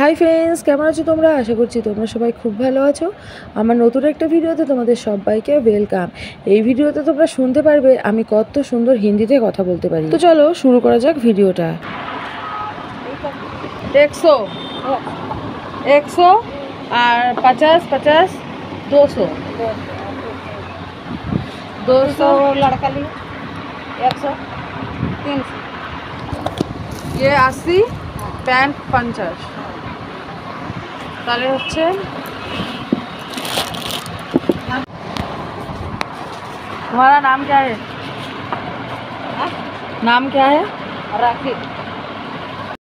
Hi friends, কেমন আছো তোমরা? আশা করছি তোমরা সবাই খুব ভালো আছো। আমার নতুন একটা ভিডিওতে তোমাদের সবাইকে ওয়েলকাম। এই ভিডিওতে তোমরা শুনতে পারবে আমি কত সুন্দর হিন্দিতে কথা বলতে পারি। তো চলো শুরু করা যাক ভিডিওটা। 100 100 আর 50 50 200 200 लड़का लिए 100 300 ये 80 पैंट 50 তাহলে হচ্ছে तुम्हारा नाम क्या है? नाम क्या है? राखी।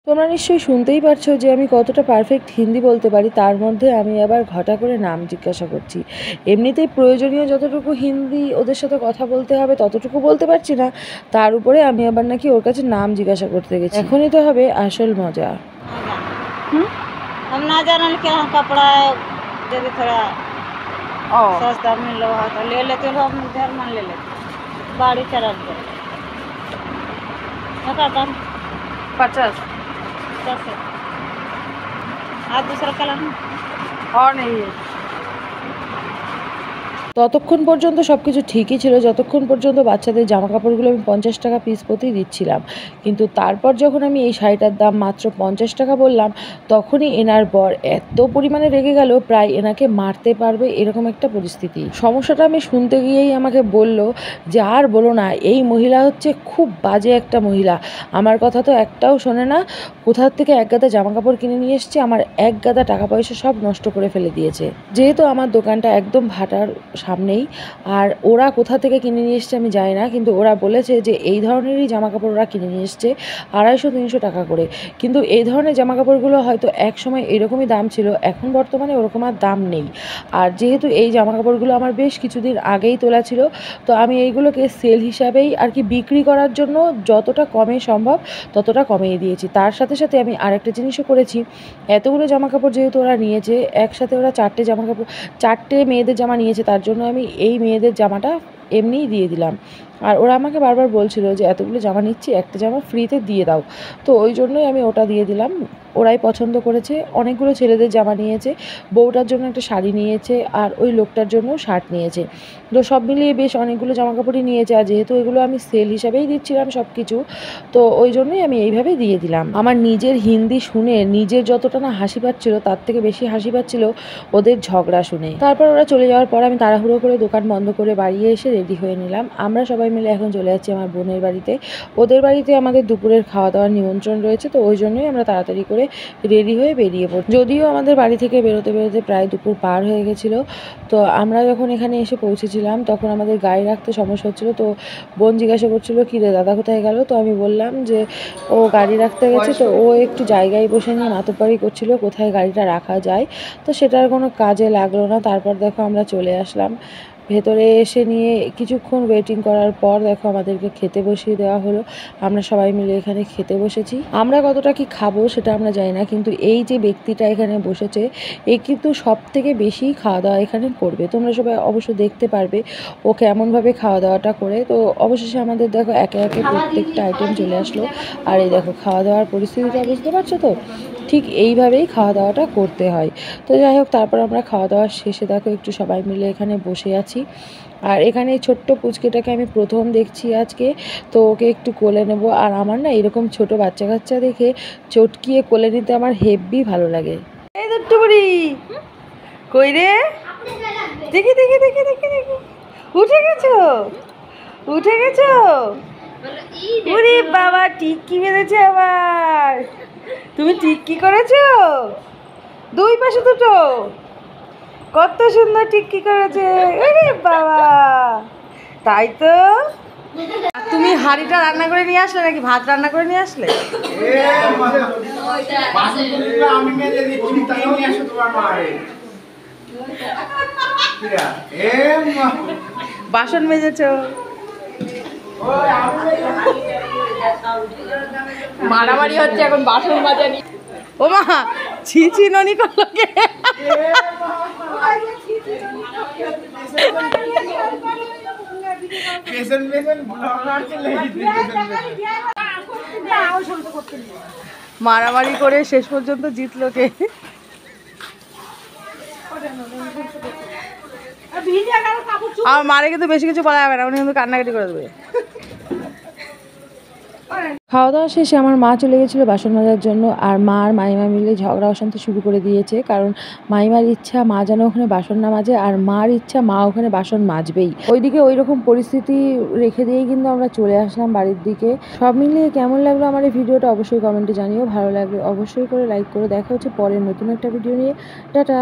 তোমরা নিশ্চয়ই শুনতেই পারছো যে আমি কতটা পারফেক্ট হিন্দি বলতে পারি। তার মধ্যে আমি আবার ঘটা করে নাম জিজ্ঞাসা করছি। এমনিতেই প্রয়োজনীয় যতটুকু হিন্দি ওদের সাথে কথা বলতে হবে ততটুকু বলতে পারছি না, তার উপরে আমি আবার নাকি ওর কাছে নাম জিজ্ঞাসা করতে গেছি। এখনই তো হবে আসল মজা। हम ना जाने के यहाँ कपड़ा यदि थोड़ा सस्ता मिल रहा है तो ले लेते हो, हम इधर मान ले लेते बाड़ी चढ़ा दे 50 आज दूसरा कलर और नहीं है। ততক্ষণ পর্যন্ত সব কিছু ঠিকই ছিল, যতক্ষণ পর্যন্ত বাচ্চাদের জামা কাপড়গুলো আমি 50 টাকা পিস প্রতি দিচ্ছিলাম। কিন্তু তারপর যখন আমি এই শাড়িটার দাম মাত্র 50 টাকা বললাম, তখনই এনার বর এত পরিমাণে রেগে গেল, প্রায় এনাকে মারতে পারবে এরকম একটা পরিস্থিতি। সমস্যাটা আমি শুনতে গিয়েই আমাকে বলল যে আর বলো না, এই মহিলা হচ্ছে খুব বাজে একটা মহিলা। আমার কথা তো একটাও শোনে না। কোথার থেকে এক গাদা জামা কাপড় কিনে নিয়ে এসছে, আমার এক গাদা টাকা পয়সা সব নষ্ট করে ফেলে দিয়েছে। যেহেতু আমার দোকানটা একদম ভাটার সামনেই, আর ওরা কোথা থেকে কিনে নিয়ে এসছে আমি জানি না, কিন্তু ওরা বলেছে যে এই ধরনেরই জামা কাপড় ওরা কিনে নিয়ে এসছে 250-300 টাকা করে। কিন্তু এই ধরনের জামা কাপড়গুলো হয়তো এক সময় এরকমই দাম ছিল, এখন বর্তমানে ওরকম আর দাম নেই। আর যেহেতু এই জামা কাপড়গুলো আমার বেশ কিছুদিন আগেই তোলা ছিল, তো আমি এইগুলোকে সেল হিসাবেই আর কি বিক্রি করার জন্য যতটা কমে সম্ভব ততটা কমিয়ে দিয়েছি। তার সাথে সাথে আমি আরেকটা জিনিসও করেছি। এতগুলো জামা কাপড় যেহেতু ওরা নিয়েছে, একসাথে ওরা 4টে জামা কাপড় 4টে মেয়েদের জামা নিয়েছে, তার জন্য আমি এই মেয়েদের জামাটা এমনিই দিয়ে দিলাম। আর ওরা আমাকে বারবার বলছিল যে এতগুলো জামা নিচ্ছি, একটা জামা ফ্রিতে দিয়ে দাও, তো ওই জন্যই আমি ওটা দিয়ে দিলাম। ওরাই পছন্দ করেছে। অনেকগুলো ছেলেদের জামা নিয়েছে, বউটার জন্য একটা শাড়ি নিয়েছে, আর ওই লোকটার জন্য শার্ট নিয়েছে। তো সব মিলিয়ে বেশ অনেকগুলো জামা কাপড়ই নিয়েছে। আর যেহেতু এগুলো আমি সেল হিসাবেই দিচ্ছিলাম সব কিছু, তো ওই জন্যই আমি এইভাবে দিয়ে দিলাম। আমার নিজের হিন্দি শুনে নিজের যতটা না হাসি পাচ্ছিল, তার থেকে বেশি হাসি পাচ্ছিল ওদের ঝগড়া শুনে। তারপর ওরা চলে যাওয়ার পর আমি তাড়াহুড়ো করে দোকান বন্ধ করে বাড়ি এসে রেডি হয়ে নিলাম। আমরা সবাই মিলে এখন চলে যাচ্ছি আমার বোনের বাড়িতে। ওদের বাড়িতে আমাদের দুপুরের খাওয়া দাওয়ার নিমন্ত্রণ রয়েছে, তো ওই জন্যই আমরা তাড়াতাড়ি করে রেডি হয়ে বেরিয়ে পড়ি। যদিও আমাদের বাড়ি থেকে বেরোতে বেরোতে প্রায় দুপুর পার হয়ে গেছিলো। তো আমরা যখন এখানে এসে পৌঁছেছিলাম তখন আমাদের গাড়ি রাখতে সমস্যা হচ্ছিলো। তো বোন জিজ্ঞাসা করছিলো কি রে দাদা কোথায় গেল, তো আমি বললাম যে ও গাড়ি রাখতে গেছে। তো ও একটু জায়গায় বসে নিয়ে মাতব্বরি করছিল কোথায় গাড়িটা রাখা যায়, তো সেটার কোনো কাজে লাগলো না। তারপর দেখো আমরা চলে আসলাম ভেতরে। এসে নিয়ে কিছুক্ষণ ওয়েটিং করার পর দেখো আমাদেরকে খেতে বসিয়ে দেওয়া হলো। আমরা সবাই মিলে এখানে খেতে বসেছি। আমরা কতটা কি খাবো সেটা আমরা জানি না, কিন্তু এই যে ব্যক্তিটা এখানে বসেছে এ কিন্তু সব থেকে বেশি খাওয়া দাওয়া এখানে করবে। তোমরা সবাই অবশ্য দেখতে পারবে ও কেমনভাবে খাওয়া দাওয়াটা করে। তো অবশেষে আমাদের দেখো একে একে প্রত্যেকটা আইটেম চলে আসলো। আর এই দেখো খাওয়া দাওয়ার পরিস্থিতিটা বুঝতে পারছো তো, ঠিক এইভাবেই খাওয়া দাওয়াটা করতে হয়। তো যাই হোক, তারপর আমরা খাওয়া দাওয়ার শেষে দেখো একটু সবাই মিলে এখানে বসে আছি। আর এখানে এই ছোট্ট পুচকেটাকে আমি প্রথম দেখছি আজকে, তো ওকে একটু কোলে নেব। আর আমার না এরকম ছোট বাচ্চা কাচ্চা দেখে চটকিয়ে কোলে নিতে আমার হেব্বি ভালো লাগে। এই দুট্টু বুড়ি কই রে, দেখি দেখি দেখি দেখি দেখি, উঠে গেছো উঠে গেছো। ওরে বাবা, টিক্কি বেঁধেছে আবার। তুমি টিক্কি করেছো দুই পাশে দুটো, কত সুন্দর টিক্কি করেছে। আরে বাবা, তাই তো। তুমি হাঁড়িটা রান্না করে নিয়ে আসলে নাকি ভাত রান্না করে নিয়ে আসলে? বাসন মেজেছো? মারামারি হচ্ছে এখন বাসন মাজা নিয়ে। ও মা, ছি ছি ননি করলোকে। মারামারি করে শেষ পর্যন্ত জিতলো কে? আমার মারে কিন্তু বেশি কিছু বলা যাবে না, উনি কিন্তু কান্নাকাটি করে দেবে। খাওয়া দাওয়া শেষে আমার মা চলে গেছিলো বাসন মাজার জন্য, আর মা আর মাইমা মিলে ঝগড়া অশান্তি শুরু করে দিয়েছে। কারণ মাইমার ইচ্ছা মা যেন ওখানে বাসন না মাজে, আর মার ইচ্ছা মা ওখানে বাসন মাজবেই। ওইদিকে ওই রকম পরিস্থিতি রেখে দিয়েই কিন্তু আমরা চলে আসলাম বাড়ির দিকে। সব মিলিয়ে কেমন লাগলো আমার এই ভিডিওটা অবশ্যই কমেন্টে জানিও। ভালো লাগলে অবশ্যই করে লাইক করে। দেখা হচ্ছে পরের নতুন একটা ভিডিও নিয়ে। টাটা।